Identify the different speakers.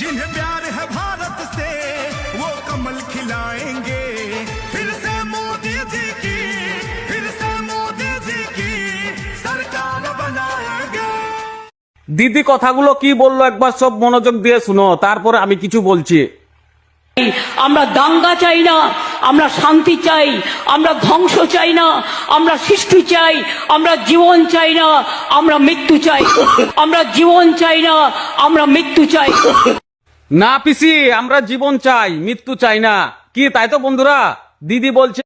Speaker 1: जिन्हें प्यार है भारत से वो कमल खिलाएंगे फिर से मोदी जी की सरकार बनाएंगे।
Speaker 2: দিদি কথাগুলো কি বললো একবার সব মনোযোগ দিয়ে শুনো, তারপরে আমি কিছু বলছি।
Speaker 3: আমরা দাঙ্গা চাই না, আমরা শান্তি চাই, আমরা ধ্বংস চাই না, আমরা সৃষ্টি চাই, আমরা জীবন চাই না, আমরা মৃত্যু চাই, আমরা জীবন চাই না, আমরা মৃত্যু চাই।
Speaker 2: না পিসি, আমরা জীবন চাই, মৃত্যু চাই না। কি তাই তো বন্ধুরা? দিদি বলছে